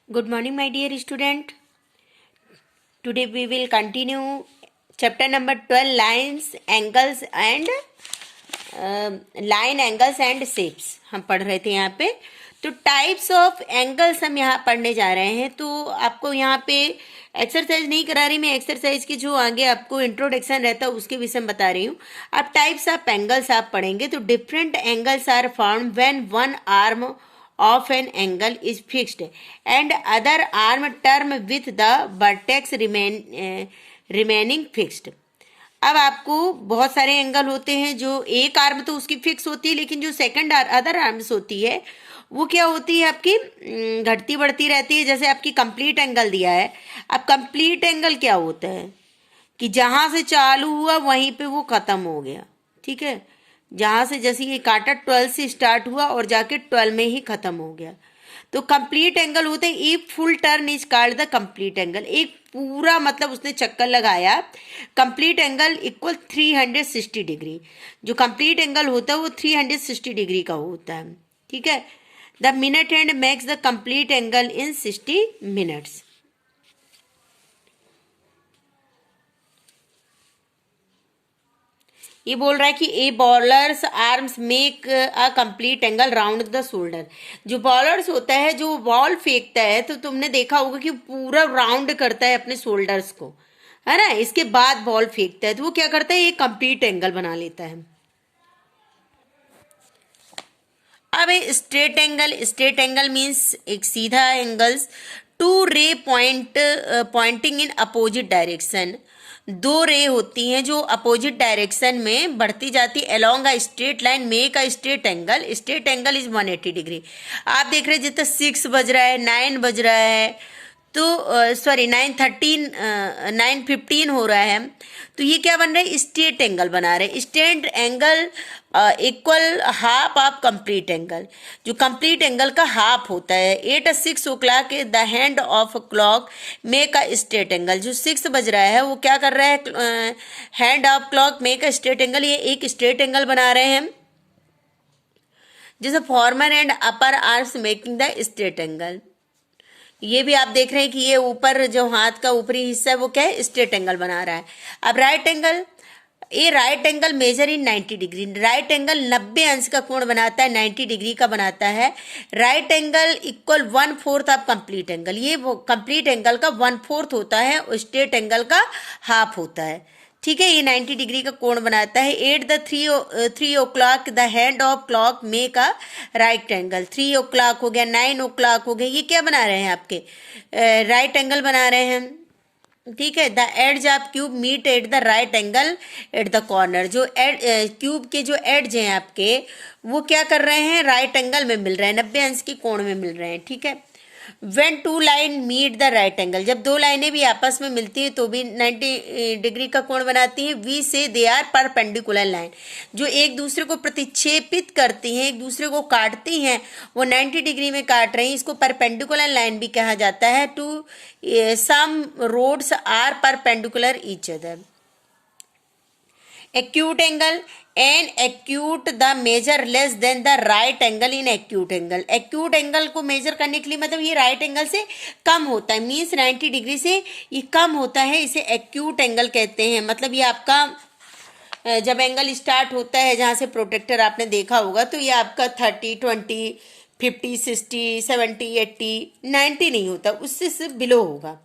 Good morning, my dear student. Today we will continue chapter number 12, line angles and shapes. हम पढ़ रहे थे यहाँ पे. तो टाइप्स ऑफ एंगल्स हम यहाँ पढ़ने जा रहे हैं. तो आपको यहाँ पे एक्सरसाइज नहीं करा रही मैं. एक्सरसाइज की जो आगे आपको इंट्रोडक्शन रहता है उसके विषय में बता रही हूँ. अब टाइप्स ऑफ एंगल्स आप पढ़ेंगे. तो different angles are formed when one arm of an angle is fixed and other arm term with the vertex remaining fixed. अब आपको बहुत सारे एंगल होते हैं. जो एक आर्म तो उसकी फिक्स होती है, लेकिन जो सेकंड अदर आर्म्स होती है वो क्या होती है आपकी घटती बढ़ती रहती है. जैसे आपकी कंप्लीट एंगल दिया है. अब कंप्लीट एंगल क्या होता है कि जहां से चालू हुआ वहीं पे वो खत्म हो गया. ठीक है, जहां से जैसे ये कांटा 12 से स्टार्ट हुआ और जाके 12 में ही खत्म हो गया. तो कंप्लीट एंगल होते हैं. एक full turn is called the complete angle. एक पूरा मतलब उसने चक्कर लगाया. Complete angle equal 360 degree. जो कंप्लीट एंगल होता है वो 360 डिग्री का होता है. ठीक है. The minute hand makes the complete angle in 60 minutes. ये बोल रहा है कि a bowler's arms make a complete angle round the shoulder. जो बॉलर्स होता है, जो बॉल फेंकता है, तो तुमने देखा होगा कि पूरा राउंड करता है अपने शोल्डर्स को, है ना. इसके बाद बॉल फेंकता है तो वो क्या करता है, एक कंप्लीट एंगल बना लेता है. अब स्ट्रेट एंगल मीन्स एक सीधा एंगल्स. टू रे पॉइंटिंग इन अपोजिट डायरेक्शन. दो रे होती हैं जो अपोजिट डायरेक्शन में बढ़ती जाती है. Along a straight line make a straight angle. Straight angle is 180 degree. आप देख रहे हैं जितना 6 बज रहा है, 9 बज रहा है, तो सॉरी 9:15 हो रहा है. तो ये क्या बन रहा है, स्ट्रेट एंगल बना रहे हैं. Straight angle equal half of complete angle. जो कंप्लीट एंगल का हाफ होता है. 8:06 o'clock the hand of clock make a straight angle. जो 6 बज रहा है वो क्या कर रहा है, hand of clock make a straight angle. ये एक स्ट्रेट एंगल बना रहे हैं. जैसे farmer and upper arms making the straight angle. ये भी आप देख रहे हैं कि ये ऊपर जो हाथ का ऊपरी हिस्सा है वो क्या है, स्ट्रेट एंगल बना रहा है. अब राइट एंगल, ये right angle measure in 90 degree. Right angle 90 अंश का कोण बनाता है, 90 डिग्री का बनाता है. Right angle equal 1/4 of complete angle. ये वो कंप्लीट एंगल का 1/4 होता है और स्ट्रेट एंगल का हाफ होता है. ठीक है, ये 90 डिग्री का कोण बनाता है. 3 o'clock the hand of clock make a right angle. 3 o'clock हो गया, 9 o'clock हो गया. ये क्या बना रहे हैं, आपके राइट एंगल बना रहे हैं. ठीक है. The edge of cube meet at the right angle at the corner. जो क्यूब के जो एड्ज हैं आपके वो क्या कर रहे हैं, राइट एंगल में मिल रहे हैं, 90 अंश की कोण में मिल रहे हैं. ठीक है. When two line meet the right angle. जब दो लाइनें भी आपस में मिलती हैं तो भी 90 डिग्री का कोण बनाती हैं. वी से दे आर परपेंडिकुलर लाइन. जो एक दूसरे को प्रतिच्छेपित करती हैं, एक दूसरे को काटती हैं, वो 90 डिग्री में काट रही हैं. इसको परपेंडिकुलर लाइन भी कहा जाता है. Two some rods are perpendicular each other. Acute angle and acute the measure less than the right angle in acute angle. Acute angle को मेजर करने के लिए मतलब ये राइट एंगल से कम होता है, मीन्स 90 डिग्री से ये कम होता है, इसे एक्यूट एंगल कहते हैं. मतलब ये आपका जब एंगल स्टार्ट होता है, जहाँ से प्रोटेक्टर आपने देखा होगा, तो ये आपका 30, 20, 50, 60, 70, 80, 90 नहीं होता, उससे सिर्फ बिलो होगा.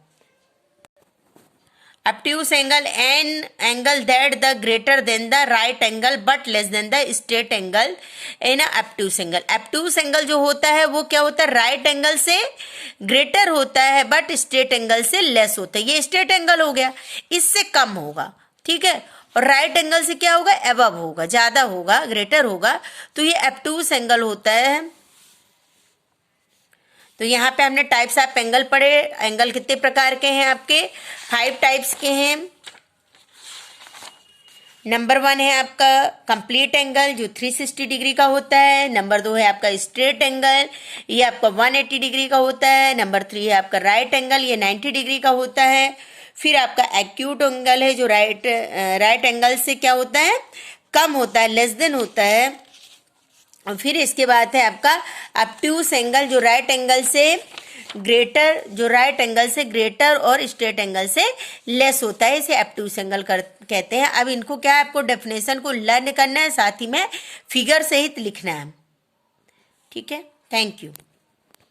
Obtuse angle an angle that the greater than the right angle but less than the straight angle in a obtuse angle. Obtuse angle जो होता है वो क्या होता है, राइट एंगल से ग्रेटर होता है बट स्ट्रेट एंगल से लेस होता है. ये स्ट्रेट एंगल हो गया, इससे कम होगा. ठीक है. और राइट एंगल से क्या होगा, एबव होगा, ज्यादा होगा, ग्रेटर होगा. तो ये obtuse एंगल होता है. तो यहाँ पे हमने टाइप्स ऑफ एंगल पढ़े. एंगल कितने प्रकार के हैं आपके, 5 टाइप्स के हैं. नंबर 1 है आपका कंप्लीट एंगल जो 360 डिग्री का होता है. नंबर 2 है आपका स्ट्रेट एंगल, ये आपका 180 डिग्री का होता है. नंबर 3 है आपका राइट एंगल, ये 90 डिग्री का होता है. फिर आपका एक्यूट एंगल है जो राइट एंगल से क्या होता है, कम होता है, लेस देन होता है. और फिर इसके बाद है आपका ऑब्ट्यूस एंगल जो राइट एंगल से ग्रेटर जो राइट एंगल से ग्रेटर और स्ट्रेट एंगल से लेस होता है, इसे एब्ट्यूस एंगल कहते हैं। अब इनको क्या है, आपको डेफिनेशन को लर्न करना है, साथ ही में फिगर सहित लिखना है। ठीक है, थैंक यू।